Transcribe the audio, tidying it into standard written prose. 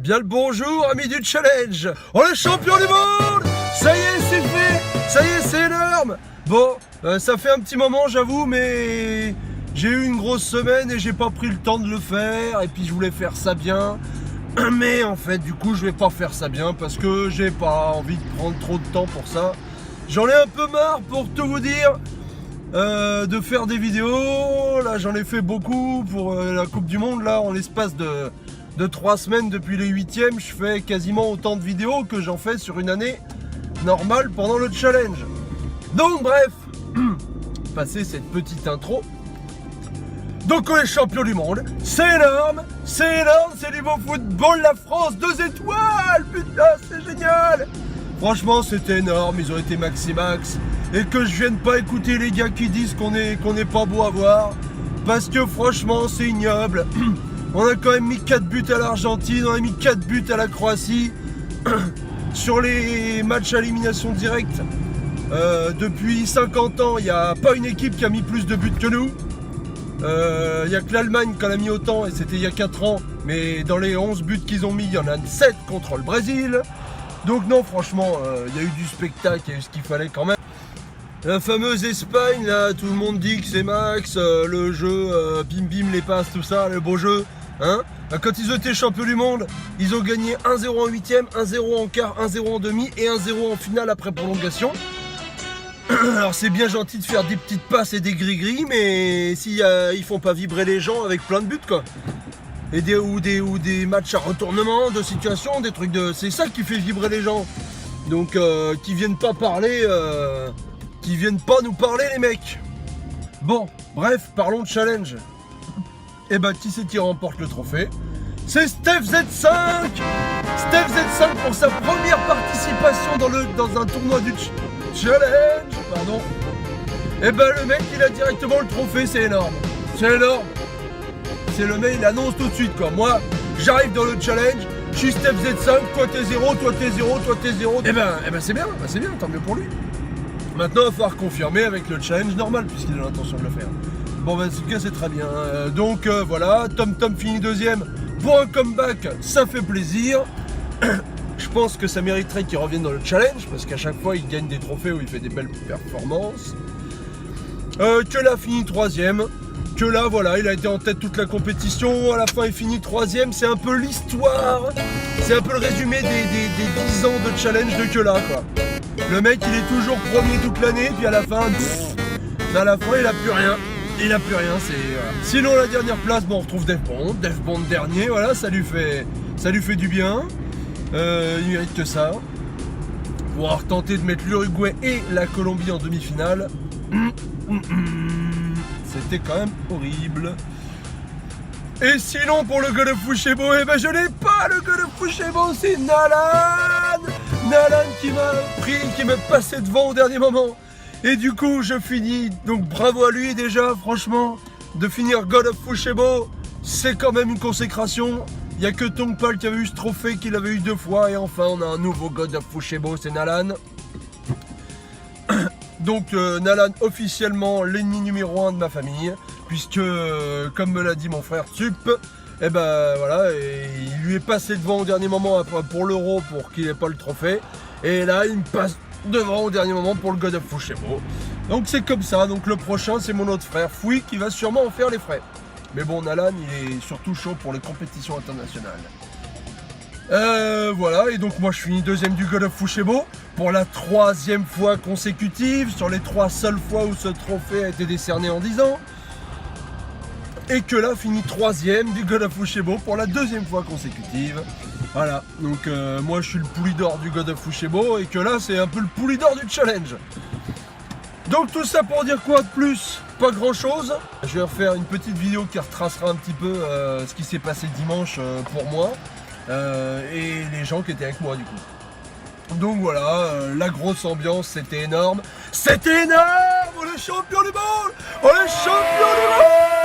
Bien le bonjour, amis du challenge. On est champion du monde. Ça y est, c'est fait. Ça y est, c'est énorme. Bon, ça fait un petit moment, j'avoue, mais j'ai eu une grosse semaine et j'ai pas pris le temps de le faire. Et puis je voulais faire ça bien. Mais en fait, du coup, je vais pas faire ça bien parce que j'ai pas envie de prendre trop de temps pour ça. J'en ai un peu marre, pour tout vous dire, de faire des vidéos. Là, j'en ai fait beaucoup pour la Coupe du Monde. Là, en l'espace de 3 semaines depuis les 8e, je fais quasiment autant de vidéos que j'en fais sur une année normale pendant le challenge. Donc bref, passer cette petite intro. Donc on est champion du monde, c'est énorme, c'est du beau football, la France, 2 étoiles, putain c'est génial. Franchement c'était énorme, ils ont été max, et que je vienne pas écouter les gars qui disent qu'on est pas beau à voir, parce que franchement c'est ignoble. On a quand même mis 4 buts à l'Argentine, on a mis 4 buts à la Croatie, sur les matchs à élimination directe. Depuis 50 ans, il n'y a pas une équipe qui a mis plus de buts que nous. Il n'y a que l'Allemagne qui en a mis autant, et c'était il y a 4 ans. Mais dans les 11 buts qu'ils ont mis, il y en a 7 contre le Brésil. Donc non, franchement, il y a eu du spectacle, il y a eu ce qu'il fallait quand même. La fameuse Espagne, là, tout le monde dit que c'est max, le jeu, bim bim, les passes, tout ça, le beau jeu. Hein, quand ils ont été champions du monde, ils ont gagné 1-0 en 8e, 1-0 en quart, 1-0 en demi et 1-0 en finale après prolongation. Alors c'est bien gentil de faire des petites passes et des gris-gris, mais si ils font pas vibrer les gens avec plein de buts quoi. Et des matchs à retournement, de situation, des trucs de. C'est ça qui fait vibrer les gens. Donc qui viennent pas parler, qui viennent pas nous parler les mecs. Bon, bref, parlons de challenge. Et bah qui c'est qui remporte le trophée? C'est Steph Z5. Steph Z5 pour sa première participation dans un tournoi du challenge. Pardon. Et bah le mec il a directement le trophée, c'est énorme. C'est énorme. C'est le mec, il annonce tout de suite quoi. Moi j'arrive dans le challenge, je suis Steph Z5, toi t'es 0, toi t'es 0, toi t'es 0. Et ben c'est bien, tant mieux pour lui. Maintenant il va falloir confirmer avec le challenge normal puisqu'il a l'intention de le faire. Bon ben en tout cas c'est très bien. Donc voilà, Tom finit 2e pour un comeback, ça fait plaisir. Je pense que ça mériterait qu'il revienne dans le challenge parce qu'à chaque fois il gagne des trophées où il fait des belles performances. Que là finit 3e. Que là voilà, il a été en tête toute la compétition, à la fin il finit 3e, c'est un peu l'histoire, c'est un peu le résumé des 10 ans de challenge de Kela quoi. Le mec il est toujours premier toute l'année, puis à la fin il a plus rien. Il a plus rien, c'est. Sinon la dernière place, bon on retrouve Dave Bond dernier, voilà, ça lui fait du bien. Il mérite que ça. Pour avoir tenté de mettre l'Uruguay et la Colombie en demi-finale. C'était quand même horrible. Et sinon pour le gars de Fouchébo, eh ben je n'ai pas le gars de Fouchébo, c'est Nalan qui m'a passé devant au dernier moment. Et du coup je finis, donc bravo à lui déjà, franchement, de finir God of Fouchébo, c'est quand même une consécration. Il n'y a que Tongpal qui avait eu ce trophée, qu'il avait eu 2 fois, et enfin on a un nouveau God of Fouchébo, c'est Nalan. Donc Nalan officiellement l'ennemi numéro 1 de ma famille, puisque comme me l'a dit mon frère Tup, et ben voilà, et il lui est passé devant au dernier moment pour l'Euro pour qu'il n'ait pas le trophée, et là il me passe devant au dernier moment pour le God of Fouchébo. Donc c'est comme ça, donc le prochain c'est mon autre frère Fouy qui va sûrement en faire les frais. Mais bon Nalan il est surtout chaud pour les compétitions internationales. Voilà, et donc moi je finis 2e du God of Fouchébo pour la 3e fois consécutive, sur les 3 seules fois où ce trophée a été décerné en 10 ans. Et que là finit 3e du God of Fouchébo pour la 2e fois consécutive. Voilà, donc moi je suis le Poulidor du God of Fouchébo et que là c'est un peu le Poulidor du challenge. Donc tout ça pour dire quoi de plus? Pas grand chose. Je vais refaire une petite vidéo qui retracera un petit peu ce qui s'est passé dimanche pour moi et les gens qui étaient avec moi du coup. Donc voilà, la grosse ambiance, c'était énorme. C'était énorme! On est champion du monde! On est champion du monde!